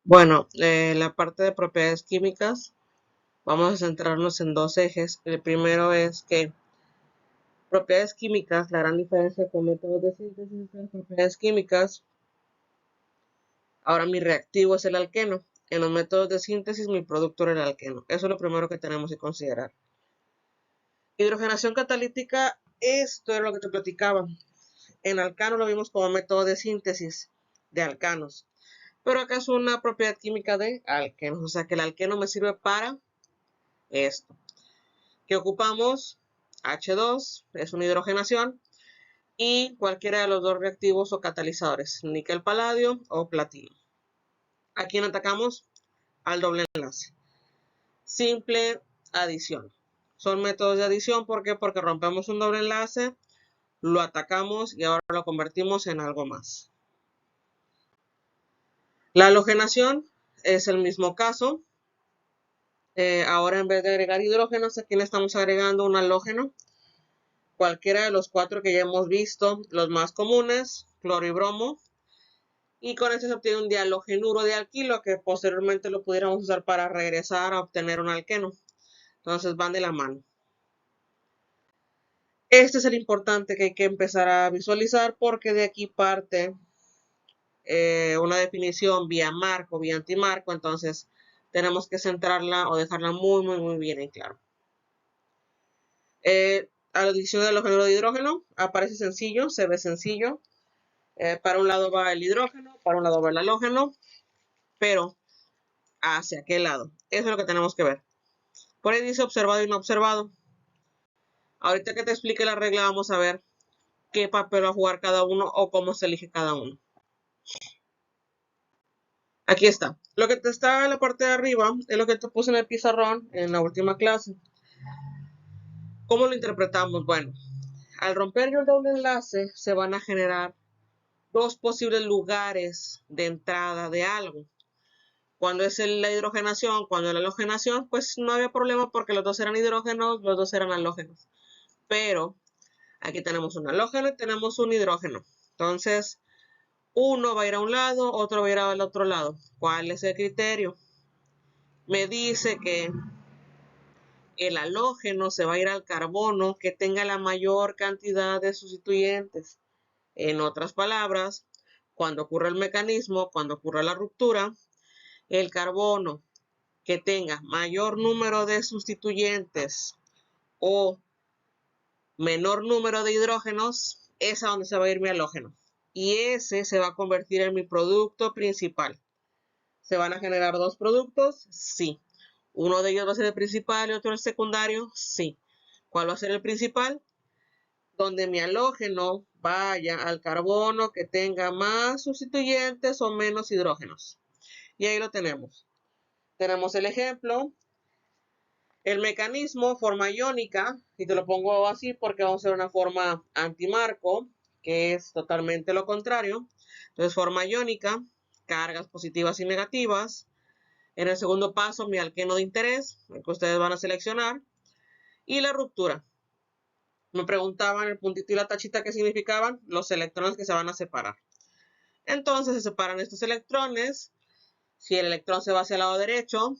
Bueno, la parte de propiedades químicas, vamos a centrarnos en dos ejes. El primero es que propiedades químicas, la gran diferencia con métodos de síntesis de propiedades químicas, ahora mi reactivo es el alqueno. En los métodos de síntesis mi producto era el alqueno. Eso es lo primero que tenemos que considerar. Hidrogenación catalítica, esto es lo que te platicaba. En alcano lo vimos como método de síntesis de alcanos. Pero acá es una propiedad química de alquenos. O sea que el alqueno me sirve para esto. Que ocupamos H2, es una hidrogenación, y cualquiera de los dos reactivos o catalizadores, níquel paladio o platino. ¿A quién atacamos? Al doble enlace. Simple adición. Son métodos de adición, ¿por qué? Porque rompemos un doble enlace, lo atacamos y ahora lo convertimos en algo más. La halogenación es el mismo caso. Ahora en vez de agregar hidrógenos, aquí le estamos agregando un halógeno. Cualquiera de los cuatro que ya hemos visto, los más comunes, cloro y bromo. Y con esto se obtiene un dialogenuro de alquilo que posteriormente lo pudiéramos usar para regresar a obtener un alqueno. Entonces van de la mano. Este es el importante que hay que empezar a visualizar porque de aquí parte una definición vía marco, vía antimarco. Entonces tenemos que centrarla o dejarla muy bien en claro. A la adición del halógeno de hidrógeno aparece sencillo, se ve sencillo. Para un lado va el hidrógeno, para un lado va el halógeno, pero hacia qué lado. Eso es lo que tenemos que ver. Por ahí dice observado y no observado. Ahorita que te explique la regla vamos a ver qué papel va a jugar cada uno o cómo se elige cada uno. Aquí está. Lo que te está en la parte de arriba es lo que te puse en el pizarrón en la última clase. ¿Cómo lo interpretamos? Bueno, al romper el doble enlace se van a generar dos posibles lugares de entrada de algo. Cuando es la hidrogenación, cuando es la halogenación, pues no había problema porque los dos eran hidrógenos, los dos eran halógenos. Pero aquí tenemos un halógeno y tenemos un hidrógeno. Entonces, uno va a ir a un lado, otro va a ir al otro lado. ¿Cuál es el criterio? Me dice que el halógeno se va a ir al carbono que tenga la mayor cantidad de sustituyentes. En otras palabras, cuando ocurre el mecanismo, cuando ocurre la ruptura, el carbono que tenga mayor número de sustituyentes o menor número de hidrógenos, es a donde se va a ir mi halógeno. Y ese se va a convertir en mi producto principal. ¿Se van a generar dos productos? Sí. ¿Uno de ellos va a ser el principal y otro el secundario? Sí. ¿Cuál va a ser el principal? Donde mi halógeno vaya al carbono que tenga más sustituyentes o menos hidrógenos. Y ahí lo tenemos. Tenemos el ejemplo. El mecanismo, forma iónica, y te lo pongo así porque vamos a hacer una forma antimarco, que es totalmente lo contrario. Entonces, forma iónica, cargas positivas y negativas. En el segundo paso, mi alqueno de interés, el que ustedes van a seleccionar. Y la ruptura. Me preguntaban el puntito y la tachita qué significaban, los electrones que se van a separar. Entonces se separan estos electrones. Si el electrón se va hacia el lado derecho,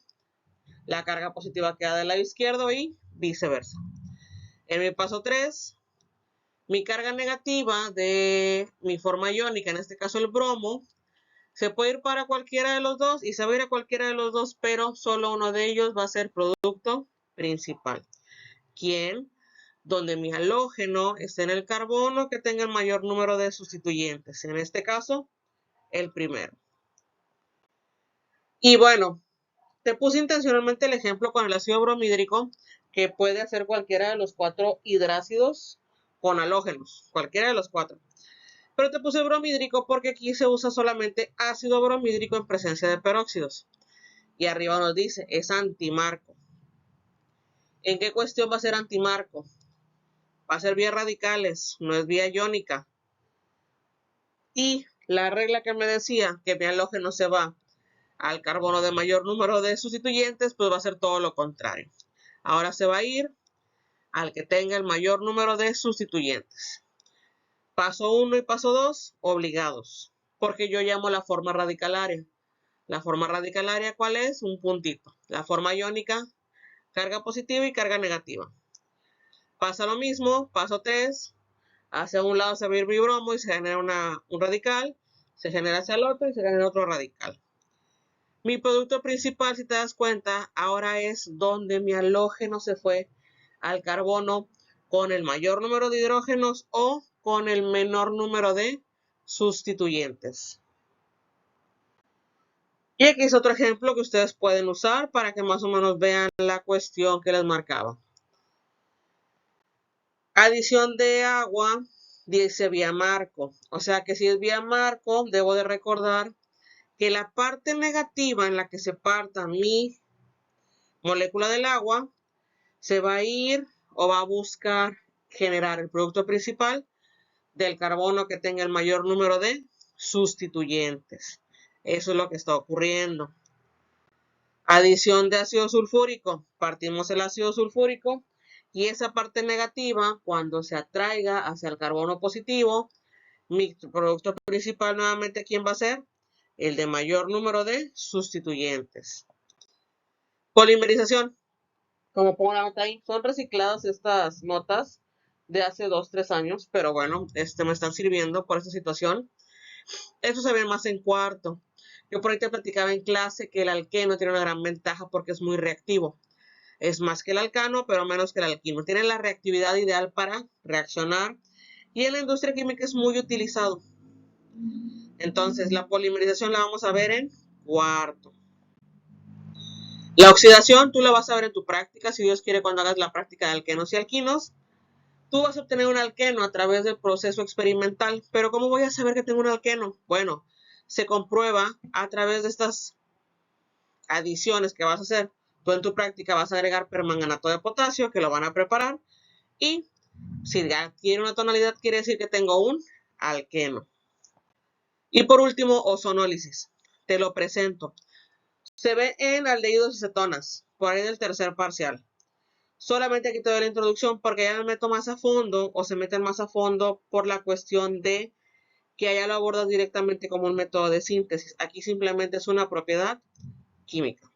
la carga positiva queda del lado izquierdo y viceversa. En mi paso 3, mi carga negativa de mi forma iónica, en este caso el bromo, se puede ir para cualquiera de los dos y se va a ir a cualquiera de los dos, pero solo uno de ellos va a ser producto principal. ¿Quién? Donde mi halógeno esté en el carbono que tenga el mayor número de sustituyentes. En este caso, el primero. Y bueno, te puse intencionalmente el ejemplo con el ácido bromhídrico, que puede hacer cualquiera de los cuatro hidrácidos con halógenos, cualquiera de los cuatro. Pero te puse bromhídrico porque aquí se usa solamente ácido bromhídrico en presencia de peróxidos. Y arriba nos dice, es antimarco. ¿En qué cuestión va a ser antimarco? Va a ser vía radicales, no es vía iónica. Y la regla que me decía que mi halógeno se va al carbono de mayor número de sustituyentes, pues va a ser todo lo contrario. Ahora se va a ir al que tenga el mayor número de sustituyentes. Paso 1 y paso 2, obligados, porque yo llamo la forma radicalaria. La forma radicalaria, ¿cuál es? Un puntito. La forma iónica, carga positiva y carga negativa. Pasa lo mismo, paso 3, hacia un lado se va a ir bibromo y se genera un radical, se genera hacia el otro y se genera otro radical. Mi producto principal, si te das cuenta, ahora es donde mi halógeno se fue al carbono con el mayor número de hidrógenos o con el menor número de sustituyentes. Y aquí es otro ejemplo que ustedes pueden usar para que más o menos vean la cuestión que les marcaba. Adición de agua, dice vía marco. O sea que si es vía marco, debo de recordar que la parte negativa en la que se parta mi molécula del agua se va a ir o va a buscar generar el producto principal del carbono que tenga el mayor número de sustituyentes. Eso es lo que está ocurriendo. Adición de ácido sulfúrico. Partimos el ácido sulfúrico y esa parte negativa, cuando se atraiga hacia el carbono positivo, mi producto principal nuevamente, ¿quién va a ser? El de mayor número de sustituyentes. Polimerización. Como pongo la nota ahí, son recicladas estas notas de hace 2-3 años, pero bueno, me están sirviendo por esta situación. Eso se ve más en cuarto. Yo por ahí te platicaba en clase que el alqueno tiene una gran ventaja porque es muy reactivo. Es más que el alcano, pero menos que el alquino. Tiene la reactividad ideal para reaccionar y en la industria química es muy utilizado. Entonces, la polimerización la vamos a ver en cuarto. La oxidación tú la vas a ver en tu práctica, si Dios quiere, cuando hagas la práctica de alquenos y alquinos. Tú vas a obtener un alqueno a través del proceso experimental, pero ¿cómo voy a saber que tengo un alqueno? Bueno, se comprueba a través de estas adiciones que vas a hacer. Tú en tu práctica vas a agregar permanganato de potasio, que lo van a preparar, y si ya tiene una tonalidad, quiere decir que tengo un alqueno. Y por último, ozonólisis. Te lo presento. Se ve en aldehídos y cetonas, por ahí del tercer parcial. Solamente aquí te doy la introducción porque ya me meto más a fondo o se meten más a fondo por la cuestión de que allá lo abordas directamente como un método de síntesis. Aquí simplemente es una propiedad química.